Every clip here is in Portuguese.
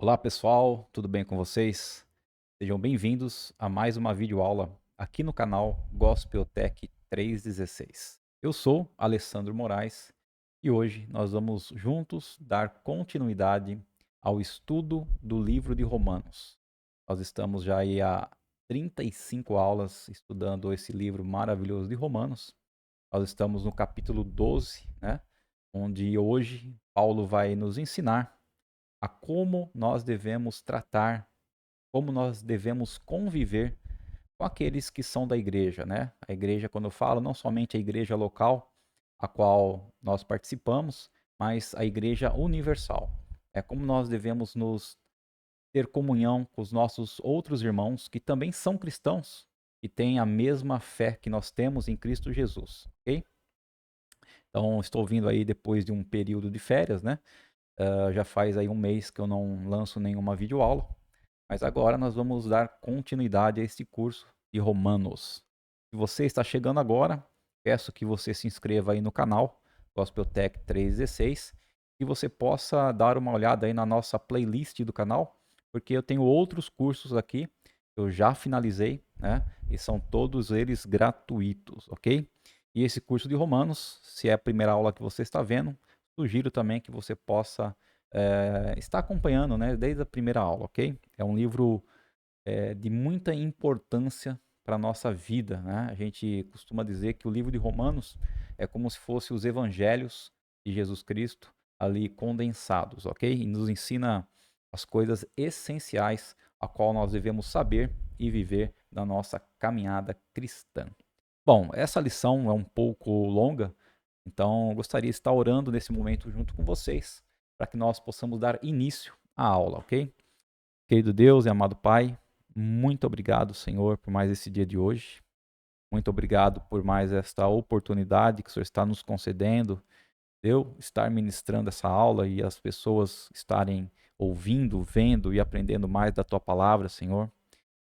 Olá pessoal, tudo bem com vocês? Sejam bem-vindos a mais uma videoaula aqui no canal Gospel Tech 316. Eu sou Alessandro Moraes e hoje nós vamos juntos dar continuidade ao estudo do livro de Romanos. Nós estamos já aí há 35 aulas estudando esse livro maravilhoso de Romanos. Nós estamos no capítulo 12, né? Onde hoje Paulo vai nos ensinar a como nós devemos tratar, como nós devemos conviver com aqueles que são da igreja, né? A igreja, quando eu falo, não somente a igreja local, a qual nós participamos, mas a igreja universal. É como nós devemos nos ter comunhão com os nossos outros irmãos que também são cristãos e têm a mesma fé que nós temos em Cristo Jesus, ok? Então, estou vindo aí depois de um período de férias, né? Já faz aí um mês que eu não lanço nenhuma videoaula, mas agora nós vamos dar continuidade a esse curso de Romanos. Se você está chegando agora, peço que você se inscreva aí no canal Gospel Tech 316 e você possa dar uma olhada aí na nossa playlist do canal, porque eu tenho outros cursos aqui, eu já finalizei, né? E são todos eles gratuitos, ok? E esse curso de Romanos, se é a primeira aula que você está vendo, sugiro também que você possa estar acompanhando, né, desde a primeira aula, ok? É um livro de muita importância para a nossa vida, né? A gente costuma dizer que o livro de Romanos é como se fosse os evangelhos de Jesus Cristo ali condensados, ok? E nos ensina as coisas essenciais a qual nós devemos saber e viver na nossa caminhada cristã. Bom, essa lição é um pouco longa, então eu gostaria de estar orando nesse momento junto com vocês, para que nós possamos dar início à aula, ok? Querido Deus e amado Pai, muito obrigado, Senhor, por mais esse dia de hoje. Muito obrigado por mais esta oportunidade que o Senhor está nos concedendo, de eu estar ministrando essa aula e as pessoas estarem ouvindo, vendo e aprendendo mais da Tua palavra, Senhor.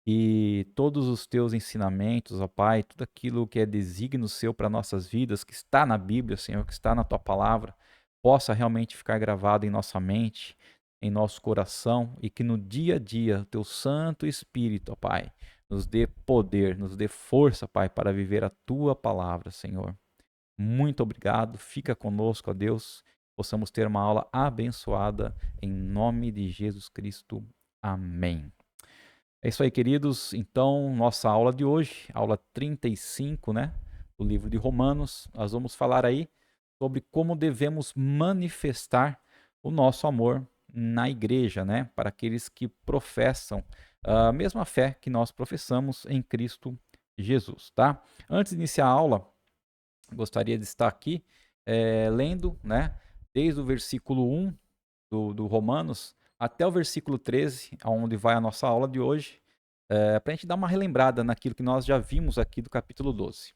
E todos os teus ensinamentos, ó Pai, tudo aquilo que é desígnio seu para nossas vidas, que está na Bíblia, Senhor, que está na tua palavra, possa realmente ficar gravado em nossa mente, em nosso coração e que no dia a dia o teu Santo Espírito, ó Pai, nos dê poder, nos dê força, Pai, para viver a tua palavra, Senhor. Muito obrigado, fica conosco, ó Deus, possamos ter uma aula abençoada em nome de Jesus Cristo. Amém. É isso aí, queridos. Então, nossa aula de hoje, aula 35, né, do livro de Romanos, nós vamos falar aí sobre como devemos manifestar o nosso amor na igreja, né, para aqueles que professam a mesma fé que nós professamos em Cristo Jesus, tá? Antes de iniciar a aula, gostaria de estar aqui lendo, né, desde o versículo 1 do Romanos até o versículo 13, onde vai a nossa aula de hoje, para a gente dar uma relembrada naquilo que nós já vimos aqui do capítulo 12.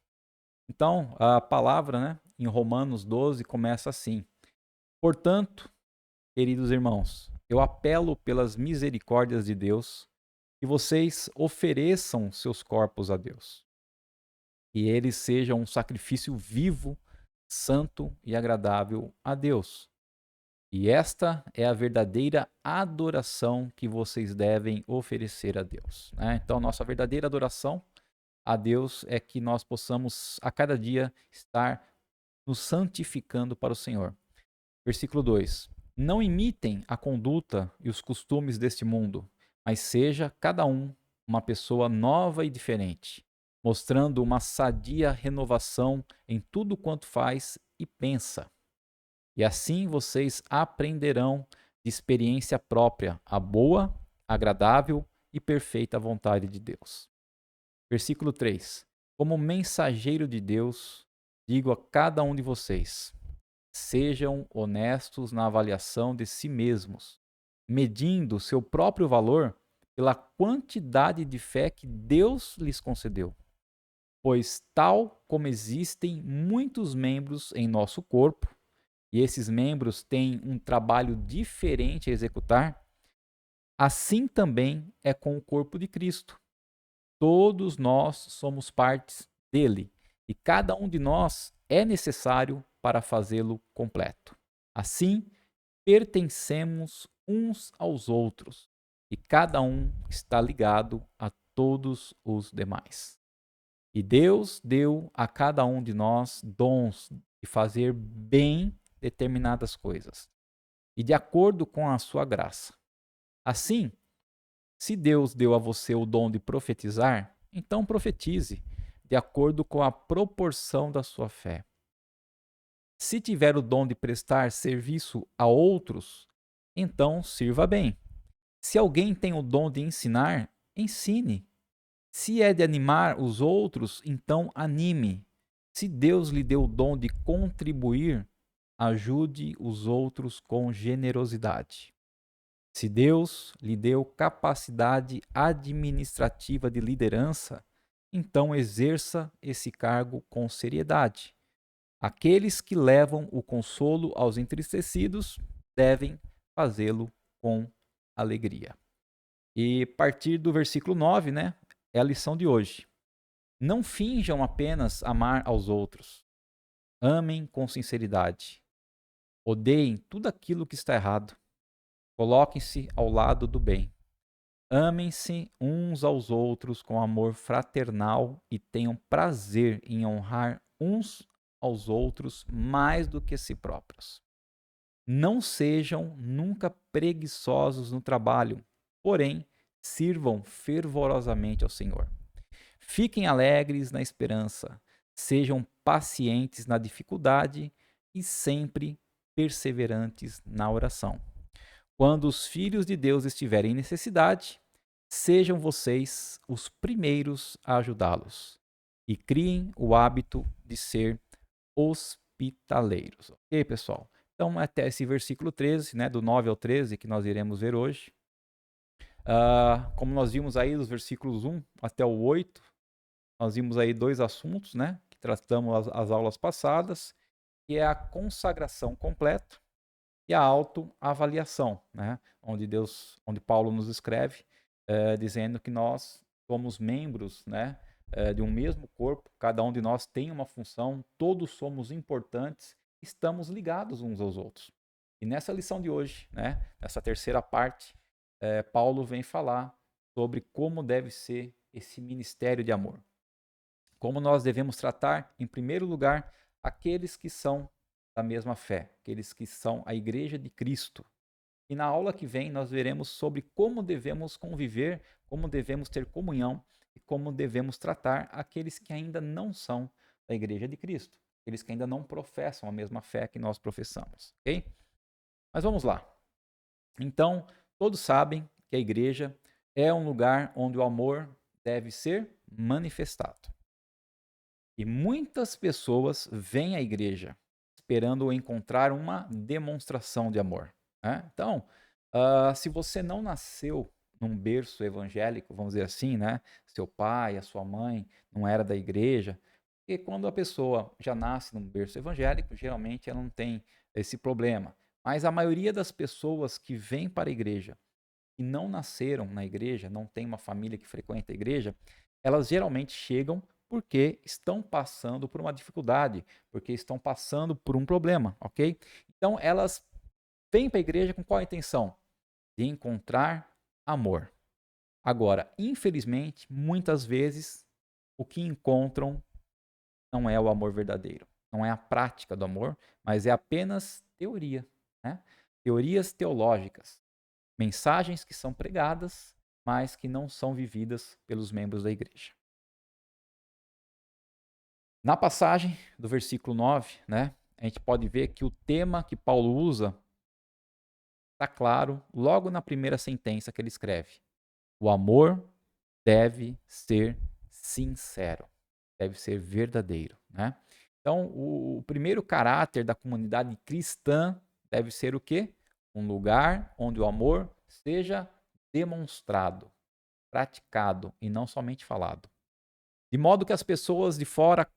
Então, a palavra, né, em Romanos 12 começa assim: Portanto, queridos irmãos, eu apelo pelas misericórdias de Deus que vocês ofereçam seus corpos a Deus, e eles sejam um sacrifício vivo, santo e agradável a Deus. E esta é a verdadeira adoração que vocês devem oferecer a Deus, né? Então, nossa verdadeira adoração a Deus é que nós possamos a cada dia estar nos santificando para o Senhor. Versículo 2: Não imitem a conduta e os costumes deste mundo, mas seja cada um uma pessoa nova e diferente, mostrando uma sadia renovação em tudo quanto faz e pensa. E assim vocês aprenderão de experiência própria a boa, agradável e perfeita vontade de Deus. Versículo 3: Como mensageiro de Deus, digo a cada um de vocês: sejam honestos na avaliação de si mesmos, medindo seu próprio valor pela quantidade de fé que Deus lhes concedeu. Pois, tal como existem muitos membros em nosso corpo, e esses membros têm um trabalho diferente a executar, assim também é com o corpo de Cristo. Todos nós somos partes dele e cada um de nós é necessário para fazê-lo completo. Assim, pertencemos uns aos outros, e cada um está ligado a todos os demais. E Deus deu a cada um de nós dons de fazer bem determinadas coisas, e de acordo com a sua graça. Assim, se Deus deu a você o dom de profetizar, então profetize, de acordo com a proporção da sua fé. Se tiver o dom de prestar serviço a outros, então sirva bem. Se alguém tem o dom de ensinar, ensine. Se é de animar os outros, então anime. Se Deus lhe deu o dom de contribuir, ajude os outros com generosidade. Se Deus lhe deu capacidade administrativa de liderança, então exerça esse cargo com seriedade. Aqueles que levam o consolo aos entristecidos devem fazê-lo com alegria. E a partir do versículo 9, né, é a lição de hoje. Não finjam apenas amar aos outros. Amem com sinceridade. Odeiem tudo aquilo que está errado. Coloquem-se ao lado do bem. Amem-se uns aos outros com amor fraternal e tenham prazer em honrar uns aos outros mais do que a si próprios. Não sejam nunca preguiçosos no trabalho, porém, sirvam fervorosamente ao Senhor. Fiquem alegres na esperança, sejam pacientes na dificuldade e sempre perseverantes na oração. Quando os filhos de Deus estiverem em necessidade, sejam vocês os primeiros a ajudá-los e criem o hábito de ser hospitaleiros. Ok, pessoal? Então, até esse versículo 13, né, do 9 ao 13, que nós iremos ver hoje. Como nós vimos aí dos versículos 1 até o 8, nós vimos aí dois assuntos, né, que tratamos as aulas passadas, que é a consagração completa e a autoavaliação, né, onde Paulo nos escreve, dizendo que nós somos membros, né, de um mesmo corpo, cada um de nós tem uma função, todos somos importantes, estamos ligados uns aos outros. E nessa lição de hoje, né, nessa terceira parte, Paulo vem falar sobre como deve ser esse ministério de amor. Como nós devemos tratar, em primeiro lugar, aqueles que são da mesma fé, aqueles que são a Igreja de Cristo. E na aula que vem nós veremos sobre como devemos conviver, como devemos ter comunhão e como devemos tratar aqueles que ainda não são da Igreja de Cristo, aqueles que ainda não professam a mesma fé que nós professamos, ok? Mas vamos lá. Então, todos sabem que a igreja é um lugar onde o amor deve ser manifestado. E muitas pessoas vêm à igreja esperando encontrar uma demonstração de amor, né? Então, se você não nasceu num berço evangélico, vamos dizer assim, né? Seu pai, a sua mãe não era da igreja, porque quando a pessoa já nasce num berço evangélico, geralmente ela não tem esse problema. Mas a maioria das pessoas que vêm para a igreja e não nasceram na igreja, não tem uma família que frequenta a igreja, elas geralmente chegam porque estão passando por uma dificuldade, porque estão passando por um problema, ok? Então elas vêm para a igreja com qual a intenção? De encontrar amor. Agora, infelizmente, muitas vezes o que encontram não é o amor verdadeiro, não é a prática do amor, mas é apenas teoria, né? Teorias teológicas, mensagens que são pregadas, mas que não são vividas pelos membros da igreja. Na passagem do versículo 9, né, a gente pode ver que o tema que Paulo usa está claro logo na primeira sentença que ele escreve. O amor deve ser sincero, deve ser verdadeiro, né? Então, o primeiro caráter da comunidade cristã deve ser o quê? Um lugar onde o amor seja demonstrado, praticado e não somente falado. De modo que as pessoas de fora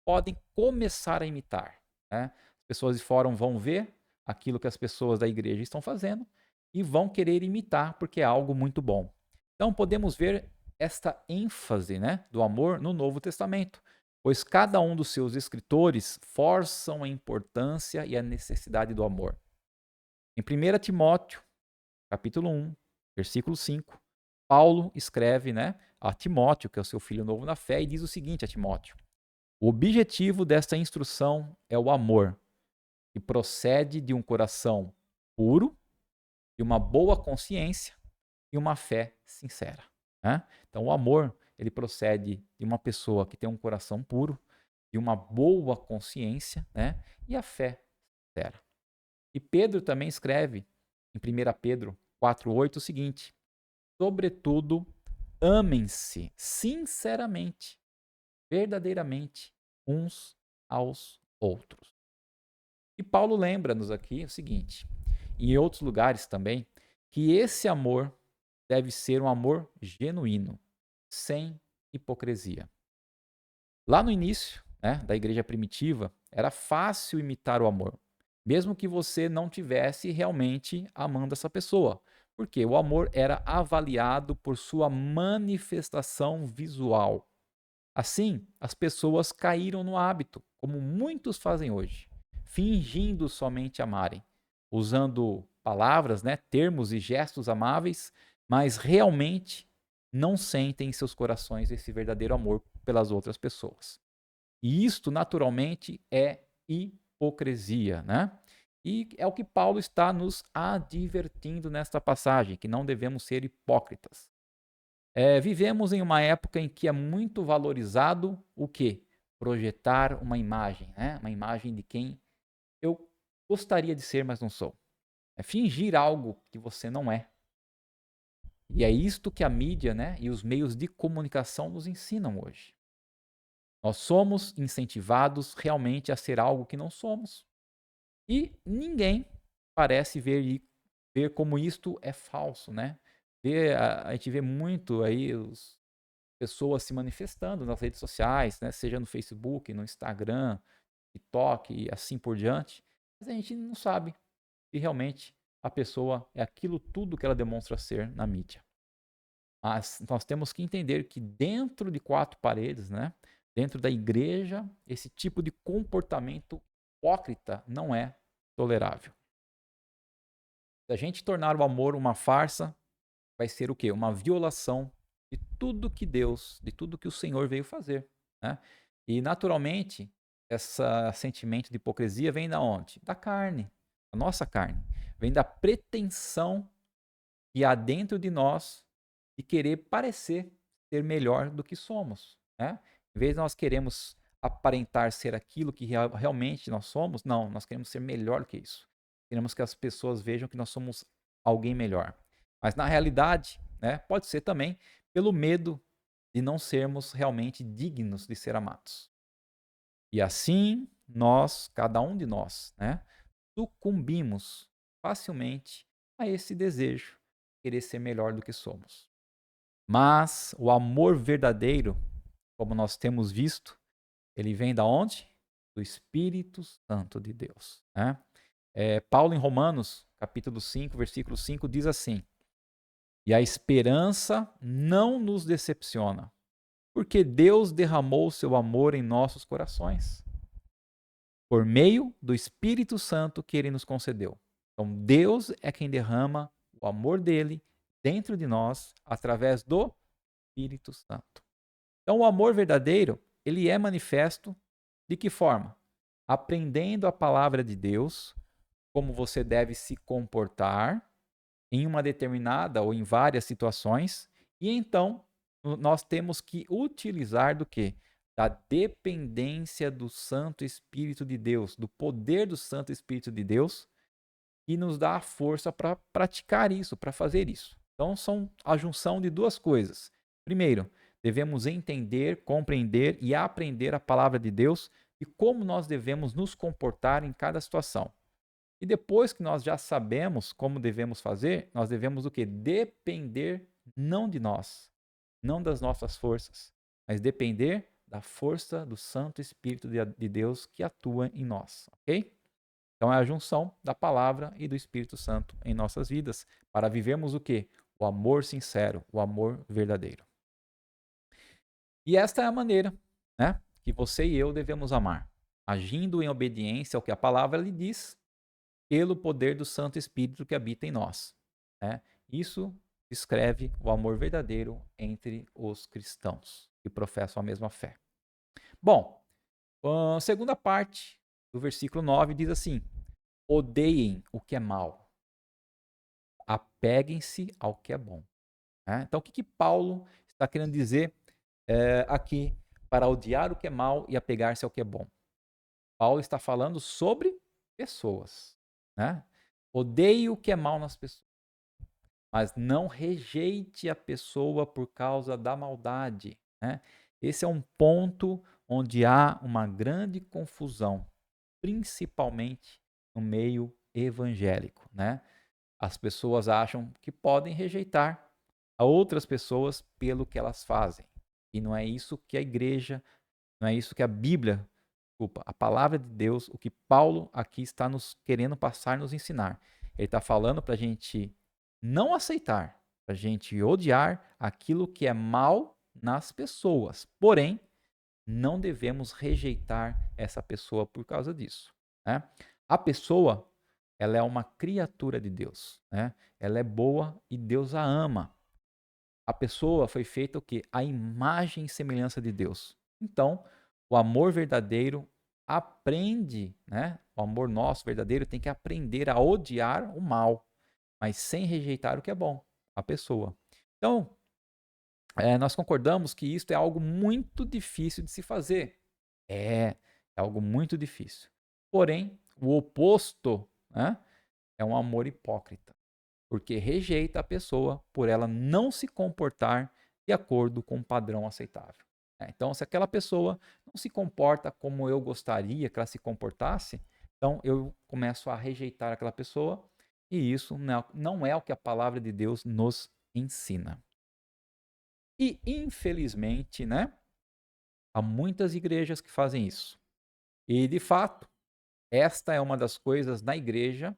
podem começar a imitar, né? As pessoas de fora vão ver aquilo que as pessoas da igreja estão fazendo e vão querer imitar porque é algo muito bom. Então podemos ver esta ênfase, né, do amor no Novo Testamento, pois cada um dos seus escritores forçam a importância e a necessidade do amor. Em 1 Timóteo, capítulo 1, versículo 5, Paulo escreve, né, a Timóteo, que é o seu filho novo na fé, e diz o seguinte a Timóteo: o objetivo desta instrução é o amor, que procede de um coração puro, de uma boa consciência e uma fé sincera, né? Então, o amor, ele procede de uma pessoa que tem um coração puro, de uma boa consciência, né? E a fé sincera. E Pedro também escreve em 1 Pedro 4,8 o seguinte: sobretudo, amem-se sinceramente, verdadeiramente, uns aos outros. E Paulo lembra-nos aqui o seguinte, e em outros lugares também, que esse amor deve ser um amor genuíno, sem hipocrisia. Lá no início, né, da igreja primitiva, era fácil imitar o amor, mesmo que você não tivesse realmente amando essa pessoa, porque o amor era avaliado por sua manifestação visual. Assim, as pessoas caíram no hábito, como muitos fazem hoje, fingindo somente amarem, usando palavras, né, termos e gestos amáveis, mas realmente não sentem em seus corações esse verdadeiro amor pelas outras pessoas. E isto, naturalmente, é hipocrisia, né? E é o que Paulo está nos advertindo nesta passagem, que não devemos ser hipócritas. Vivemos em uma época em que é muito valorizado o quê? Projetar uma imagem, né? Uma imagem de quem eu gostaria de ser, mas não sou. É fingir algo que você não é. E é isto que a mídia, né, e os meios de comunicação nos ensinam hoje. Nós somos incentivados realmente a ser algo que não somos. E ninguém parece ver como isto é falso, né? A gente vê muito aí pessoas se manifestando nas redes sociais, né? Seja no Facebook, no Instagram, TikTok e assim por diante. Mas a gente não sabe se realmente a pessoa é aquilo tudo que ela demonstra ser na mídia. Mas nós temos que entender que dentro de quatro paredes, né? Dentro da igreja, esse tipo de comportamento hipócrita não é tolerável. Se a gente tornar o amor uma farsa, vai ser o quê? Uma violação de tudo que Deus, de tudo que o Senhor veio fazer, né? E naturalmente, esse sentimento de hipocrisia vem da onde? Da carne, da nossa carne. Vem da pretensão que há dentro de nós de querer parecer ser melhor do que somos, né? Em vez de nós queremos aparentar ser aquilo que realmente nós somos, não, nós queremos ser melhor que isso. Queremos que as pessoas vejam que nós somos alguém melhor. Mas na realidade, né, pode ser também pelo medo de não sermos realmente dignos de ser amados. E assim, nós, cada um de nós, né, sucumbimos facilmente a esse desejo de querer ser melhor do que somos. Mas o amor verdadeiro, como nós temos visto, ele vem da onde? Do Espírito Santo de Deus, né? Paulo em Romanos, capítulo 5, versículo 5, diz assim: e a esperança não nos decepciona, porque Deus derramou seu amor em nossos corações, por meio do Espírito Santo que ele nos concedeu. Então, Deus é quem derrama o amor dele dentro de nós através do Espírito Santo. Então, o amor verdadeiro, ele é manifesto de que forma? Aprendendo a palavra de Deus, como você deve se comportar em uma determinada ou em várias situações, e então nós temos que utilizar do quê? Da dependência do Santo Espírito de Deus, do poder do Santo Espírito de Deus, e nos dá a força para praticar isso, para fazer isso. Então, são a junção de duas coisas. Primeiro, devemos entender, compreender e aprender a palavra de Deus e como nós devemos nos comportar em cada situação. E depois que nós já sabemos como devemos fazer, nós devemos o quê? Depender não de nós, não das nossas forças, mas depender da força do Santo Espírito de Deus que atua em nós, ok? Então é a junção da palavra e do Espírito Santo em nossas vidas para vivermos o quê? O amor sincero, o amor verdadeiro. E esta é a maneira, né, que você e eu devemos amar, agindo em obediência ao que a palavra lhe diz, pelo poder do Santo Espírito que habita em nós. né? Isso descreve o amor verdadeiro entre os cristãos que professam a mesma fé. Bom, a segunda parte do versículo 9 diz assim: odeiem o que é mal, apeguem-se ao que é bom. Né? Então, o que Paulo está querendo dizer aqui para odiar o que é mal e apegar-se ao que é bom? Paulo está falando sobre pessoas. Né? Odeie o que é mal nas pessoas, mas não rejeite a pessoa por causa da maldade. Né? Esse é um ponto onde há uma grande confusão, principalmente no meio evangélico. Né? As pessoas acham que podem rejeitar a outras pessoas pelo que elas fazem. E não é isso que a igreja, não é isso que a Bíblia, desculpa, a palavra de Deus, o que Paulo aqui está nos querendo passar, nos ensinar. Ele está falando para a gente não aceitar, para a gente odiar aquilo que é mal nas pessoas. Porém, não devemos rejeitar essa pessoa por causa disso. Né? A pessoa, ela é uma criatura de Deus. Né? Ela é boa e Deus a ama. A pessoa foi feita o quê? A imagem e semelhança de Deus. Então, o amor verdadeiro aprende, né? O amor nosso verdadeiro tem que aprender a odiar o mal, mas sem rejeitar o que é bom, a pessoa. Então, nós concordamos que isso é algo muito difícil de se fazer. É algo muito difícil. Porém, o oposto, né, é um amor hipócrita, porque rejeita a pessoa por ela não se comportar de acordo com um padrão aceitável. Então, se aquela pessoa não se comporta como eu gostaria que ela se comportasse, então eu começo a rejeitar aquela pessoa, e isso não é o que a palavra de Deus nos ensina. E, infelizmente, né, há muitas igrejas que fazem isso. E, de fato, esta é uma das coisas na igreja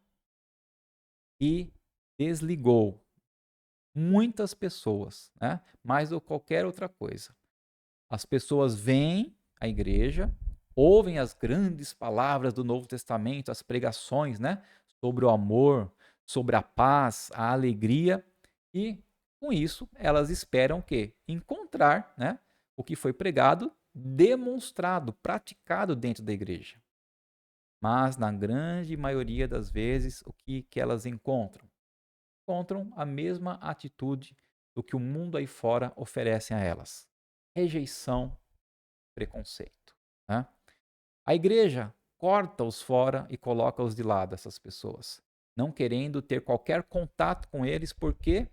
que desligou muitas pessoas, né? Mais do que qualquer outra coisa. As pessoas vêm à igreja, ouvem as grandes palavras do Novo Testamento, as pregações, né? Sobre o amor, sobre a paz, a alegria, e com isso elas esperam o quê? Encontrar, né? O que foi pregado, demonstrado, praticado dentro da igreja. Mas, na grande maioria das vezes, o que elas encontram? Encontram a mesma atitude do que o mundo aí fora oferece a elas: rejeição, preconceito. Né? A igreja corta-os fora e coloca-os de lado, essas pessoas, não querendo ter qualquer contato com eles porque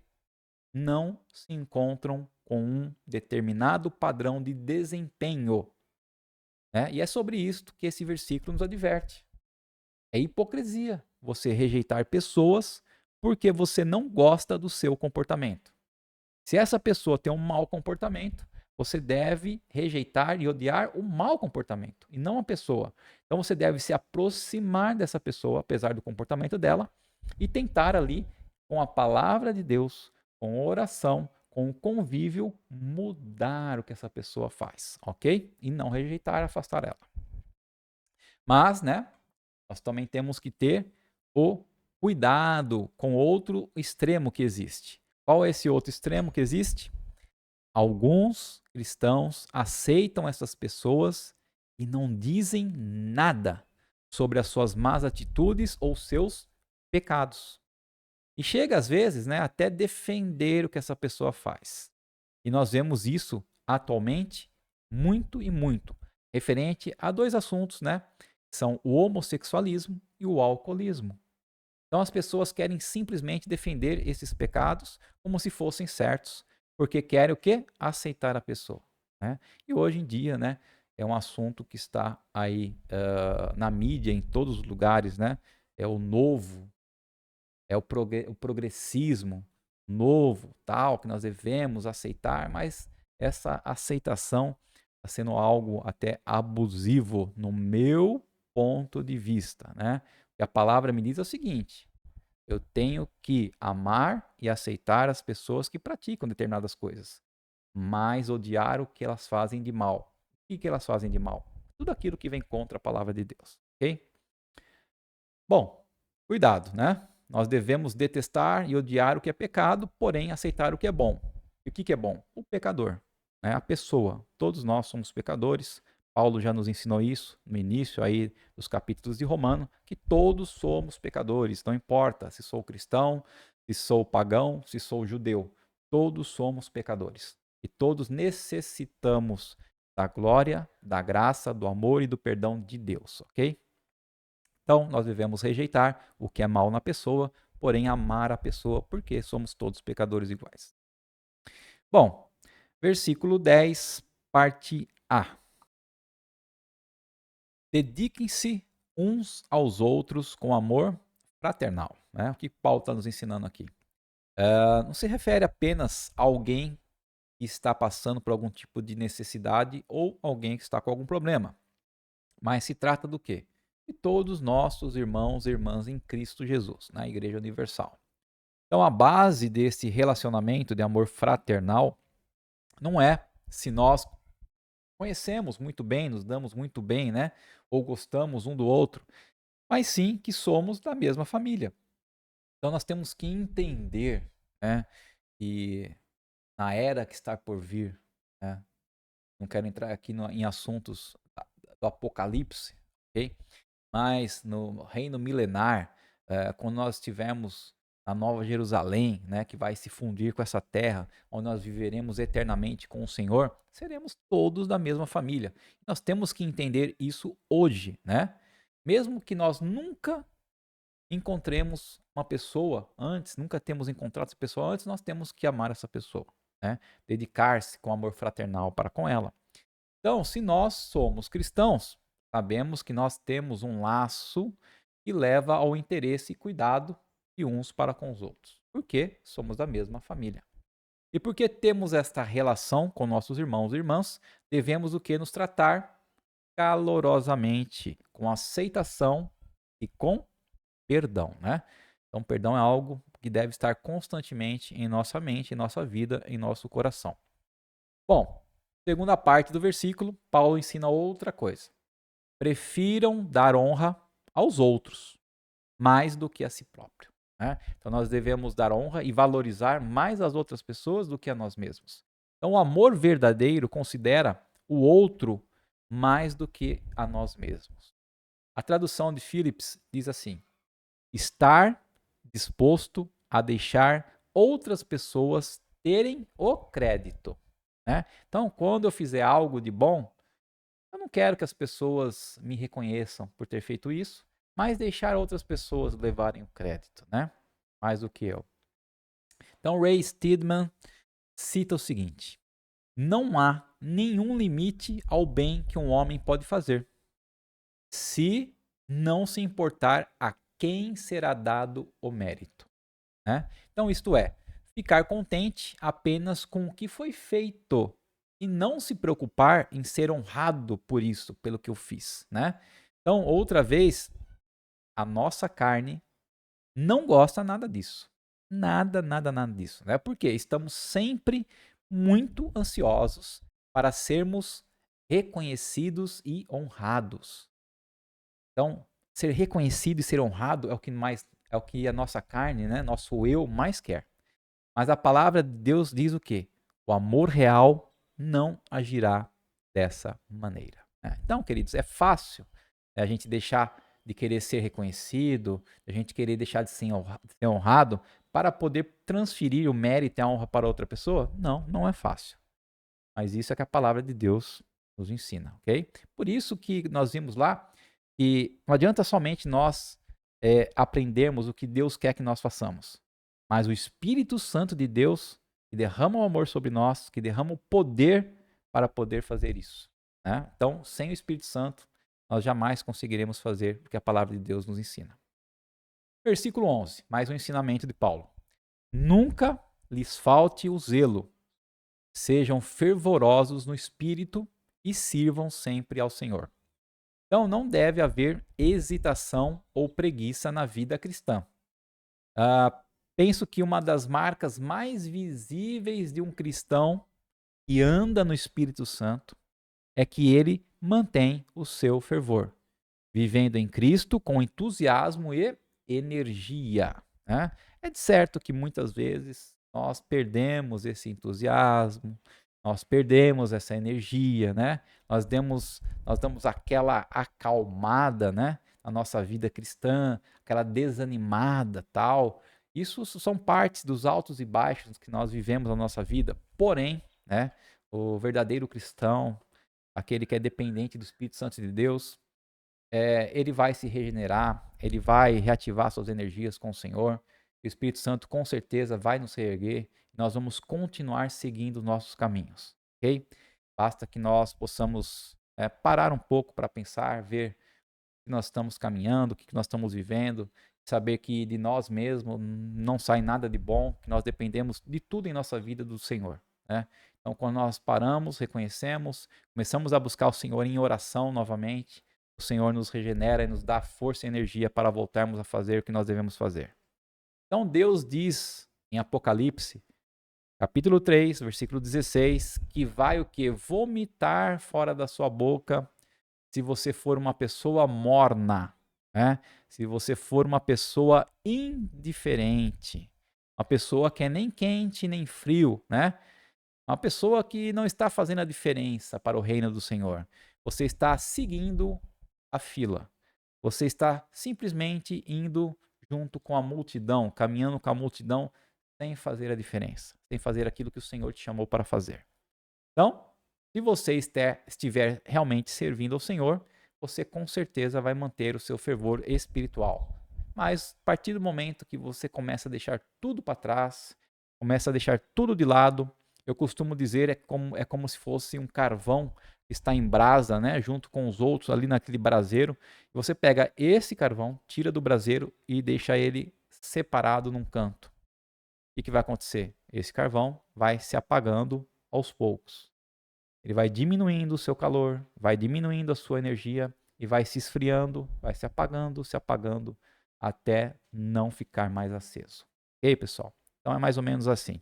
não se encontram com um determinado padrão de desempenho. Né? E é sobre isto que esse versículo nos adverte. É hipocrisia você rejeitar pessoas porque você não gosta do seu comportamento. Se essa pessoa tem um mau comportamento, você deve rejeitar e odiar o mau comportamento e não a pessoa. Então você deve se aproximar dessa pessoa, apesar do comportamento dela, e tentar ali, com a palavra de Deus, com oração, com o convívio, mudar o que essa pessoa faz, ok? E não rejeitar, afastar ela. Mas, né, nós também temos que ter o cuidado com outro extremo que existe. Qual é esse outro extremo que existe? Alguns cristãos aceitam essas pessoas e não dizem nada sobre as suas más atitudes ou seus pecados. E chega às vezes, né, até defender o que essa pessoa faz. E nós vemos isso atualmente muito e muito, referente a dois assuntos, né? São o homossexualismo e o alcoolismo. Então as pessoas querem simplesmente defender esses pecados como se fossem certos, porque querem o quê? Aceitar a pessoa. Né? E hoje em dia, né, é um assunto que está aí na mídia, em todos os lugares, né? É o novo, é o progressismo novo, tal, que nós devemos aceitar, mas essa aceitação está sendo algo até abusivo no meu ponto de vista, né? E a palavra me diz o seguinte: eu tenho que amar e aceitar as pessoas que praticam determinadas coisas, mas odiar o que elas fazem de mal. O que elas fazem de mal? Tudo aquilo que vem contra a palavra de Deus, ok? Bom, cuidado, né? nós devemos detestar e odiar o que é pecado, porém aceitar o que é bom. E o que é bom? O pecador, né? A pessoa. Todos nós somos pecadores. Paulo já nos ensinou isso no início aí dos capítulos de Romano, que todos somos pecadores, não importa se sou cristão, se sou pagão, se sou judeu, todos somos pecadores. E todos necessitamos da glória, da graça, do amor e do perdão de Deus, ok? Então, nós devemos rejeitar o que é mal na pessoa, porém amar a pessoa, porque somos todos pecadores iguais. Bom, versículo 10, parte A. Dediquem-se uns aos outros com amor fraternal. Né? O que Paulo está nos ensinando aqui? Não se refere apenas a alguém que está passando por algum tipo de necessidade ou alguém que está com algum problema. Mas se trata do quê? De todos nossos irmãos e irmãs em Cristo Jesus, na Igreja Universal. Então, a base desse relacionamento de amor fraternal não é se nós conhecemos muito bem, nos damos muito bem, né? Ou gostamos um do outro, mas sim que somos da mesma família. Então, nós temos que entender, né? Que na era que está por vir, né? Não quero entrar aqui em assuntos do Apocalipse, ok? Mas no reino milenar, quando nós tivermos a Nova Jerusalém, né, que vai se fundir com essa terra, onde nós viveremos eternamente com o Senhor, seremos todos da mesma família. Nós temos que entender isso hoje, né? Mesmo que nós nunca encontremos uma pessoa antes, nunca temos encontrado essa pessoa antes, nós temos que amar essa pessoa, né? Dedicar-se com amor fraternal para com ela. Então, se nós somos cristãos, sabemos que nós temos um laço que leva ao interesse e cuidado de uns para com os outros, porque somos da mesma família. E porque temos esta relação com nossos irmãos e irmãs, devemos o que? Nos tratar calorosamente, com aceitação e com perdão, né? Então, perdão é algo que deve estar constantemente em nossa mente, em nossa vida, em nosso coração. Bom, segunda parte do versículo, Paulo ensina outra coisa. Prefiram dar honra aos outros, mais do que a si próprio. Né? Então nós devemos dar honra e valorizar mais as outras pessoas do que a nós mesmos. Então o amor verdadeiro considera o outro mais do que a nós mesmos. A tradução de Phillips diz assim: estar disposto a deixar outras pessoas terem o crédito. Né? Então, quando eu fizer algo de bom, eu não quero que as pessoas me reconheçam por ter feito isso, mas deixar outras pessoas levarem o crédito, né? Mais do que eu. Então, Ray Steadman cita o seguinte: não há nenhum limite ao bem que um homem pode fazer, se não se importar a quem será dado o mérito. Né? Então, isto é, ficar contente apenas com o que foi feito e não se preocupar em ser honrado por isso, pelo que eu fiz. Né? Então, outra vez, a nossa carne não gosta nada disso. Nada, nada, nada disso. Né? Porque estamos sempre muito ansiosos para sermos reconhecidos e honrados. Então, ser reconhecido e ser honrado é o que mais é o que a nossa carne, né, nosso eu mais quer. Mas a palavra de Deus diz o quê? O amor real não agirá dessa maneira. Né? Então, queridos, é fácil a gente deixar de querer ser reconhecido, a gente querer deixar de ser honrado para poder transferir o mérito e a honra para outra pessoa? Não, não é fácil. Mas isso é que a palavra de Deus nos ensina, ok? Por isso que nós vimos lá que não adianta somente nós aprendermos o que Deus quer que nós façamos, mas o Espírito Santo de Deus que derrama o amor sobre nós, que derrama o poder para poder fazer isso. Né? Então, sem o Espírito Santo, nós jamais conseguiremos fazer o que a palavra de Deus nos ensina. Versículo 11, mais um ensinamento de Paulo. Nunca lhes falte o zelo, sejam fervorosos no espírito e sirvam sempre ao Senhor. Então, não deve haver hesitação ou preguiça na vida cristã. Penso que uma das marcas mais visíveis de um cristão que anda no Espírito Santo é que ele mantém o seu fervor, vivendo em Cristo com entusiasmo e energia. né? É de certo que muitas vezes nós perdemos esse entusiasmo, nós perdemos essa energia, né? Nós damos aquela acalmada, né? Na nossa vida cristã, aquela desanimada, tal. Isso são partes dos altos e baixos que nós vivemos na nossa vida. Porém, né? O verdadeiro cristão, aquele que é dependente do Espírito Santo de Deus, ele vai se regenerar, ele vai reativar suas energias com o Senhor. O Espírito Santo com certeza vai nos reerguer. Nós vamos continuar seguindo nossos caminhos, ok? Basta que nós possamos parar um pouco para pensar, ver o que nós estamos caminhando, o que nós estamos vivendo, saber que de nós mesmos não sai nada de bom, que nós dependemos de tudo em nossa vida do Senhor, né? Então, quando nós paramos, reconhecemos, começamos a buscar o Senhor em oração novamente, o Senhor nos regenera e nos dá força e energia para voltarmos a fazer o que nós devemos fazer. Então, Deus diz em Apocalipse, capítulo 3, versículo 16, que vai o quê? Vomitar fora da sua boca se você for uma pessoa morna, né? Se você for uma pessoa indiferente, uma pessoa que é nem quente nem frio, né? Uma pessoa que não está fazendo a diferença para o reino do Senhor. Você está seguindo a fila. Você está simplesmente indo junto com a multidão, caminhando com a multidão, sem fazer a diferença, sem fazer aquilo que o Senhor te chamou para fazer. Então, se você estiver realmente servindo ao Senhor, você com certeza vai manter o seu fervor espiritual. Mas a partir do momento que você começa a deixar tudo para trás, começa a deixar tudo de lado, eu costumo dizer, é como se fosse um carvão que está em brasa, né, junto com os outros ali naquele braseiro. Você pega esse carvão, tira do braseiro e deixa ele separado num canto. O que vai acontecer? Esse carvão vai se apagando aos poucos. Ele vai diminuindo o seu calor, vai diminuindo a sua energia e vai se esfriando, vai se apagando, até não ficar mais aceso. Ok, pessoal? Então é mais ou menos assim.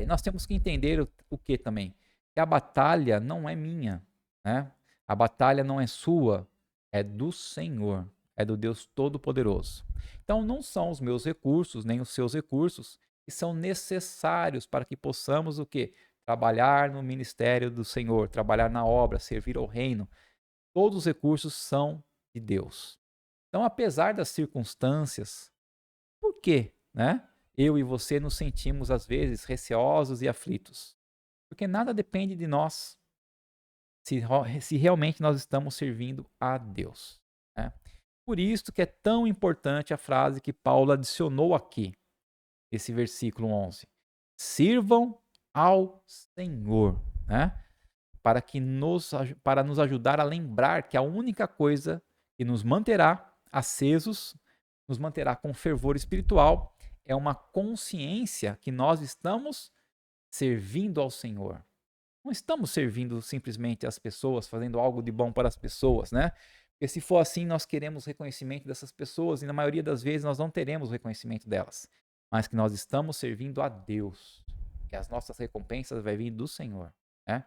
Nós temos que entender o que também? Que a batalha não é minha, né? A batalha não é sua, é do Senhor, é do Deus Todo-Poderoso. Então não são os meus recursos, nem os seus recursos que são necessários para que possamos o quê? Trabalhar no ministério do Senhor, trabalhar na obra, servir ao reino. Todos os recursos são de Deus. Então, apesar das circunstâncias, por quê, né? Eu e você nos sentimos às vezes receosos e aflitos, porque nada depende de nós se realmente nós estamos servindo a Deus, né? Por isso que é tão importante a frase que Paulo adicionou aqui, esse versículo 11. Sirvam ao Senhor, né? Para nos ajudar a lembrar que a única coisa que nos manterá acesos, nos manterá com fervor espiritual, é uma consciência que nós estamos servindo ao Senhor. Não estamos servindo simplesmente as pessoas, fazendo algo de bom para as pessoas, né? Porque se for assim, nós queremos reconhecimento dessas pessoas e na maioria das vezes nós não teremos o reconhecimento delas. Mas que nós estamos servindo a Deus. Que as nossas recompensas vai vir do Senhor, né?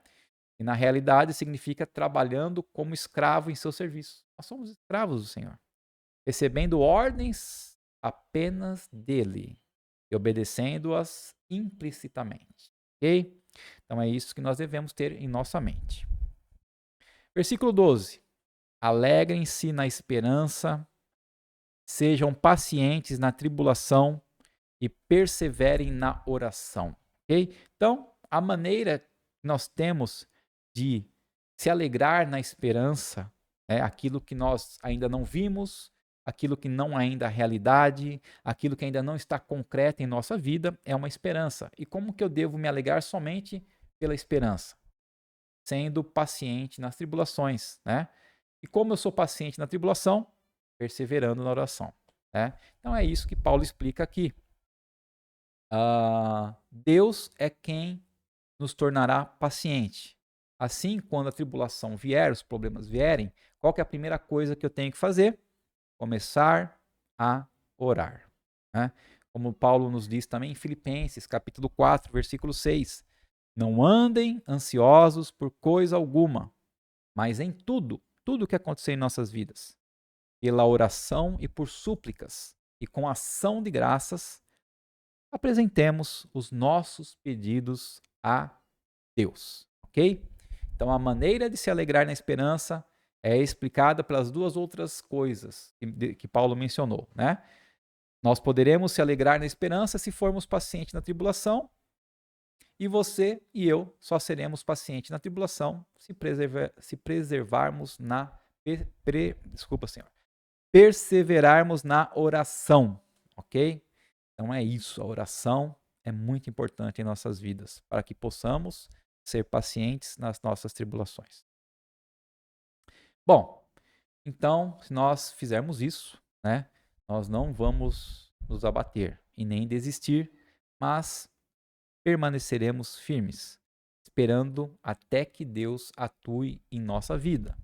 E na realidade significa trabalhando como escravo em seu serviço. Nós somos escravos do Senhor, recebendo ordens apenas dele e obedecendo-as implicitamente. Ok? Então é isso que nós devemos ter em nossa mente. Versículo 12. Alegrem-se na esperança, sejam pacientes na tribulação e perseverem na oração. Ok? Então, a maneira que nós temos de se alegrar na esperança, aquilo que nós ainda não vimos, aquilo que não ainda é realidade, aquilo que ainda não está concreto em nossa vida, é uma esperança. E como que eu devo me alegrar somente pela esperança? Sendo paciente nas tribulações, né? E como eu sou paciente na tribulação? Perseverando na oração, né? Então é isso que Paulo explica aqui. Deus é quem nos tornará paciente. Assim, quando a tribulação vier, os problemas vierem, qual que é a primeira coisa que eu tenho que fazer? Começar a orar, né? Como Paulo nos diz também em Filipenses, capítulo 4, versículo 6. Não andem ansiosos por coisa alguma, mas em tudo que acontecer em nossas vidas, pela oração e por súplicas, e com ação de graças, apresentemos os nossos pedidos a Deus, ok? Então, a maneira de se alegrar na esperança é explicada pelas duas outras coisas que Paulo mencionou, né? Nós poderemos se alegrar na esperança se formos pacientes na tribulação, e você e eu só seremos pacientes na tribulação se preservarmos na desculpa, Senhor, perseverarmos na oração, ok? Então é isso, a oração é muito importante em nossas vidas, para que possamos ser pacientes nas nossas tribulações. Bom, então, se nós fizermos isso, né, nós não vamos nos abater e nem desistir, mas permaneceremos firmes, esperando até que Deus atue em nossa vida.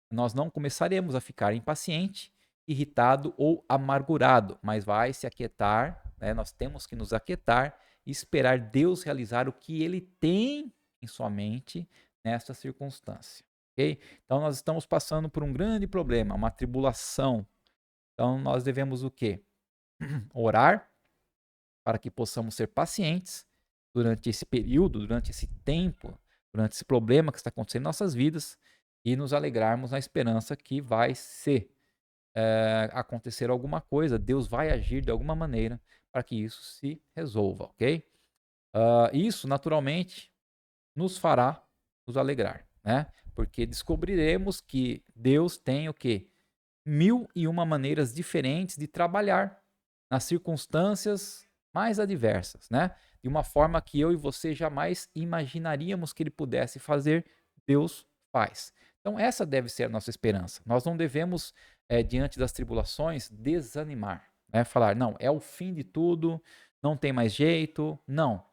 Nós não começaremos a ficar impaciente, irritado ou amargurado, mas vai se aquietar, né? Nós temos que nos aquietar e esperar Deus realizar o que Ele tem em sua mente nessa circunstância, ok? Então nós estamos passando por um grande problema, uma tribulação. Então nós devemos o quê? Orar para que possamos ser pacientes durante esse período, durante esse tempo, durante esse problema que está acontecendo em nossas vidas e nos alegrarmos na esperança que vai acontecer alguma coisa, Deus vai agir de alguma maneira para que isso se resolva, ok? Isso, naturalmente, nos fará nos alegrar, né? Porque descobriremos que Deus tem o quê? 1001 maneiras diferentes de trabalhar nas circunstâncias mais adversas, né? De uma forma que eu e você jamais imaginaríamos que Ele pudesse fazer, Deus faz. Então essa deve ser a nossa esperança. Nós não devemos, diante das tribulações, desanimar, né? Falar, não, é o fim de tudo, não tem mais jeito. Não.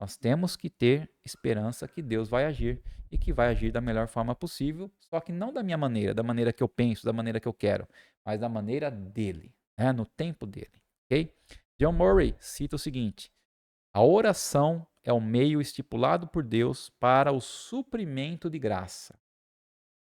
Nós temos que ter esperança que Deus vai agir e que vai agir da melhor forma possível, só que não da minha maneira, da maneira que eu penso, da maneira que eu quero, mas da maneira dele, né? No tempo dele, ok? John Murray cita o seguinte: a oração é o meio estipulado por Deus para o suprimento de graça.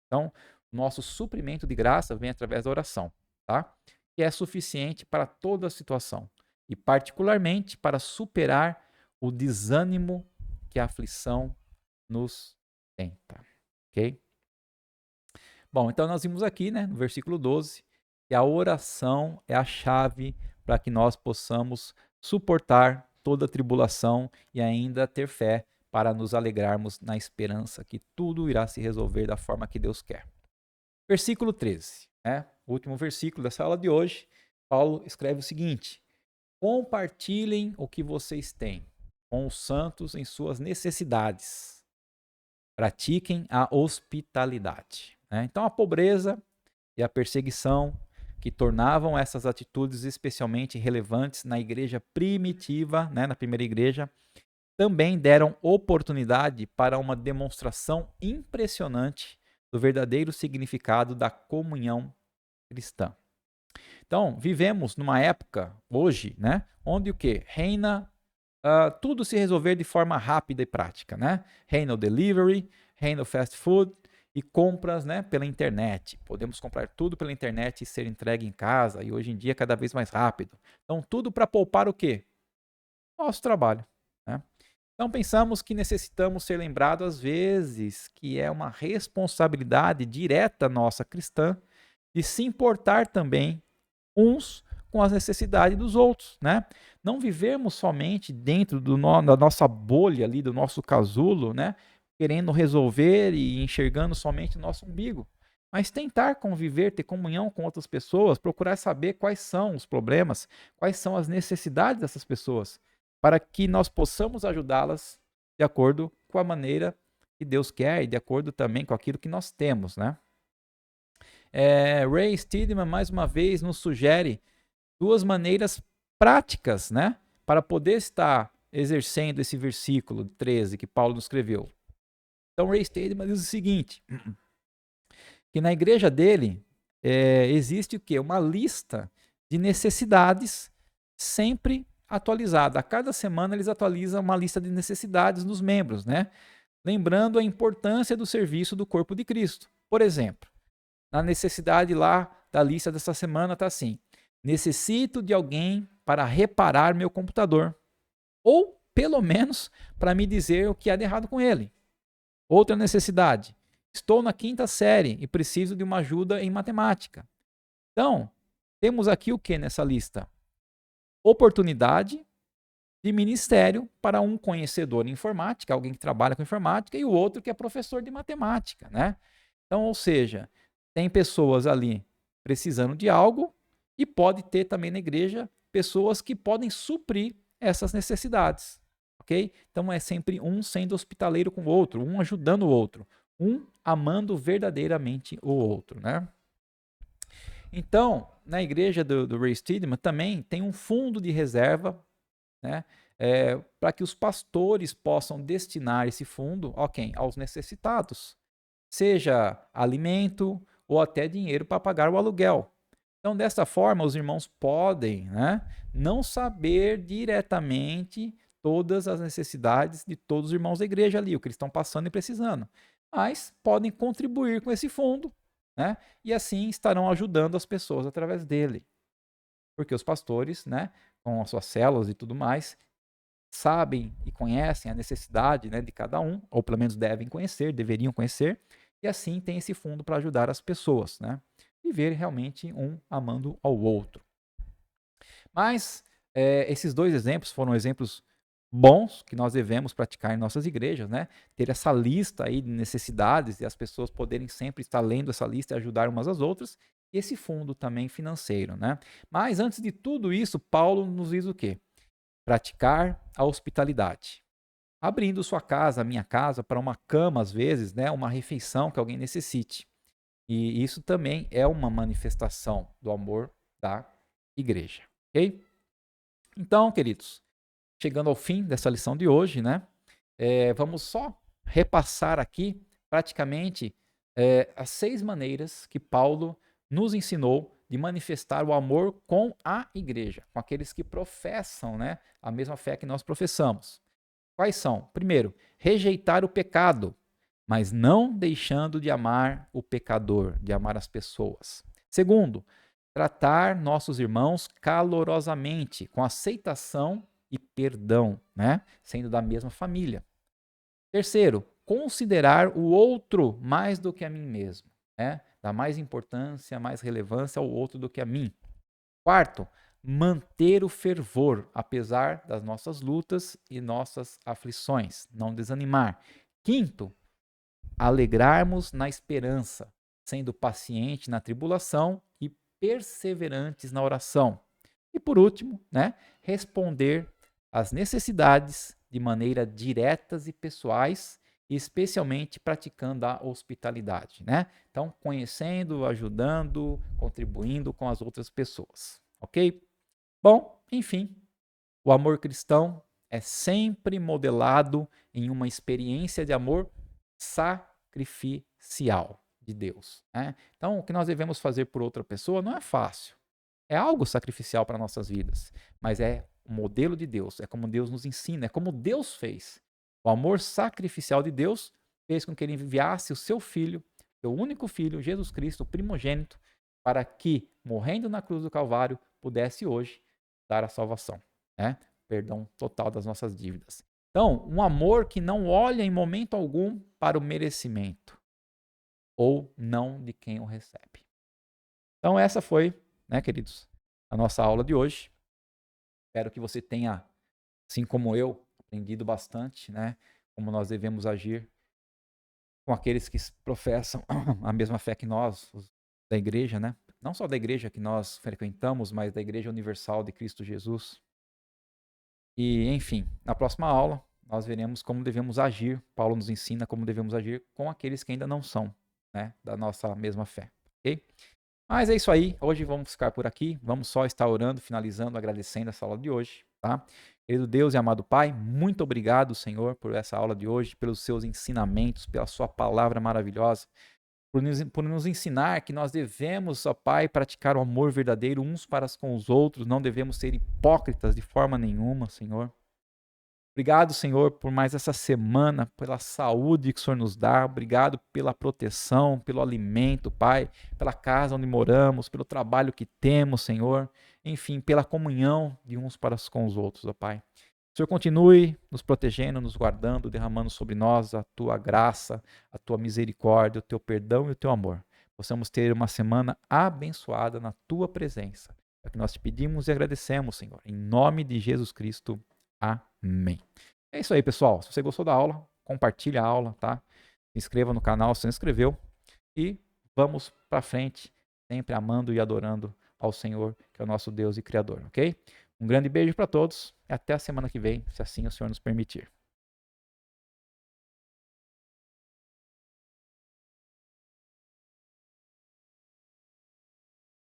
Então, nosso suprimento de graça vem através da oração, tá? Que é suficiente para toda a situação e particularmente para superar o desânimo que a aflição nos tenta, ok? Bom, então nós vimos aqui, né, no versículo 12, que a oração é a chave para que nós possamos suportar toda a tribulação e ainda ter fé para nos alegrarmos na esperança que tudo irá se resolver da forma que Deus quer. Versículo 13, né? O último versículo dessa aula de hoje, Paulo escreve o seguinte: compartilhem o que vocês têm com os santos em suas necessidades. Pratiquem a hospitalidade, né? Então a pobreza e a perseguição que tornavam essas atitudes especialmente relevantes na igreja primitiva, né, na primeira igreja, também deram oportunidade para uma demonstração impressionante do verdadeiro significado da comunhão cristã. Então, vivemos numa época, hoje, né, onde o quê? Reina tudo se resolver de forma rápida e prática, né? Reina o delivery, reina o fast food e compras, né, pela internet. Podemos comprar tudo pela internet e ser entregue em casa, e hoje em dia cada vez mais rápido. Então, tudo para poupar o quê? Nosso trabalho, né? Então, pensamos que necessitamos ser lembrados às vezes que é uma responsabilidade direta nossa cristã de se importar também uns com as necessidades dos outros, né? Não vivermos somente dentro da nossa bolha ali, do nosso casulo, né? Querendo resolver e enxergando somente o nosso umbigo, mas tentar conviver, ter comunhão com outras pessoas, procurar saber quais são os problemas, quais são as necessidades dessas pessoas, para que nós possamos ajudá-las de acordo com a maneira que Deus quer e de acordo também com aquilo que nós temos, né? Ray Steedman, mais uma vez, nos sugere duas maneiras práticas, né, para poder estar exercendo esse versículo 13 que Paulo nos escreveu. Então, Ray Steedman diz o seguinte, que na igreja dele existe o quê? Uma lista de necessidades sempre atualizada. A cada semana eles atualizam uma lista de necessidades dos membros, né? Lembrando a importância do serviço do corpo de Cristo. Por exemplo, na necessidade lá da lista dessa semana está assim: necessito de alguém para reparar meu computador. Ou, pelo menos, para me dizer o que há de errado com ele. Outra necessidade: estou na 5ª série e preciso de uma ajuda em matemática. Então, temos aqui o que nessa lista? Oportunidade de ministério para um conhecedor em informática, alguém que trabalha com informática, e o outro que é professor de matemática, né? Então, ou seja, tem pessoas ali precisando de algo e pode ter também na igreja pessoas que podem suprir essas necessidades, ok? Então é sempre um sendo hospitaleiro com o outro, um ajudando o outro, um amando verdadeiramente o outro, né? Então, na igreja do Ray Steedman também tem um fundo de reserva, né? Para que os pastores possam destinar esse fundo, ok, aos necessitados, seja alimento ou até dinheiro para pagar o aluguel. Então, dessa forma, os irmãos podem, né, não saber diretamente todas as necessidades de todos os irmãos da igreja ali, o que eles estão passando e precisando, mas podem contribuir com esse fundo, né, e assim estarão ajudando as pessoas através dele. Porque os pastores, né, com as suas células e tudo mais, sabem e conhecem a necessidade, né, de cada um, ou pelo menos devem conhecer, deveriam conhecer, e assim tem esse fundo para ajudar as pessoas, né? Viver realmente um amando ao outro. Mas esses dois exemplos foram exemplos bons que nós devemos praticar em nossas igrejas, né? Ter essa lista aí de necessidades e as pessoas poderem sempre estar lendo essa lista e ajudar umas às outras, e esse fundo também financeiro, né? Mas antes de tudo isso, Paulo nos diz o quê? Praticar a hospitalidade. Abrindo sua casa, a minha casa, para uma cama, às vezes, né? Uma refeição que alguém necessite. E isso também é uma manifestação do amor da igreja, ok? Então, queridos, chegando ao fim dessa lição de hoje, né? Vamos só repassar aqui, praticamente, as 6 maneiras que Paulo nos ensinou de manifestar o amor com a igreja, com aqueles que professam, né, a mesma fé que nós professamos. Quais são? Primeiro, rejeitar o pecado, mas não deixando de amar o pecador, de amar as pessoas. Segundo, tratar nossos irmãos calorosamente, com aceitação e perdão, né? Sendo da mesma família. Terceiro, considerar o outro mais do que a mim mesmo, né? Dar mais importância, mais relevância ao outro do que a mim. Quarto, manter o fervor, apesar das nossas lutas e nossas aflições, não desanimar. Quinto, alegrarmos na esperança, sendo paciente na tribulação e perseverantes na oração. E por último, né, responder às necessidades de maneira diretas e pessoais, e especialmente praticando a hospitalidade, né? Então, conhecendo, ajudando, contribuindo com as outras pessoas, ok? Bom, enfim, o amor cristão é sempre modelado em uma experiência de amor sacrificial de Deus, né? Então, o que nós devemos fazer por outra pessoa não é fácil. É algo sacrificial para nossas vidas, mas é o modelo de Deus, é como Deus nos ensina, é como Deus fez. O amor sacrificial de Deus fez com que ele enviasse o seu filho, seu único filho, Jesus Cristo, o primogênito, para que, morrendo na cruz do Calvário, pudesse hoje dar a salvação, né? Perdão total das nossas dívidas. Então, um amor que não olha em momento algum para o merecimento ou não de quem o recebe. Então, essa foi, né, queridos, a nossa aula de hoje. Espero que você tenha, assim como eu, aprendido bastante, né, como nós devemos agir com aqueles que professam a mesma fé que nós, os da igreja, né? Não só da igreja que nós frequentamos, mas da Igreja Universal de Cristo Jesus. E, enfim, na próxima aula nós veremos como devemos agir. Paulo nos ensina como devemos agir com aqueles que ainda não são, né, da nossa mesma fé, ok? Mas é isso aí, hoje vamos ficar por aqui, vamos só estar orando, finalizando, agradecendo essa aula de hoje, tá? Querido Deus e amado Pai, muito obrigado, Senhor, por essa aula de hoje, pelos seus ensinamentos, pela sua palavra maravilhosa, por nos ensinar que nós devemos, ó Pai, praticar o amor verdadeiro uns para com os outros, não devemos ser hipócritas de forma nenhuma, Senhor. Obrigado, Senhor, por mais essa semana, pela saúde que o Senhor nos dá. Obrigado pela proteção, pelo alimento, Pai, pela casa onde moramos, pelo trabalho que temos, Senhor. Enfim, pela comunhão de uns para com os outros, ó Pai. O Senhor continue nos protegendo, nos guardando, derramando sobre nós a tua graça, a tua misericórdia, o teu perdão e o teu amor. Possamos ter uma semana abençoada na tua presença. É o que nós te pedimos e agradecemos, Senhor. Em nome de Jesus Cristo. Amém. É isso aí, pessoal. Se você gostou da aula, compartilhe a aula, tá? Se inscreva no canal se não inscreveu. E vamos para frente, sempre amando e adorando ao Senhor, que é o nosso Deus e Criador, ok? Um grande beijo para todos e até a semana que vem, se assim o Senhor nos permitir.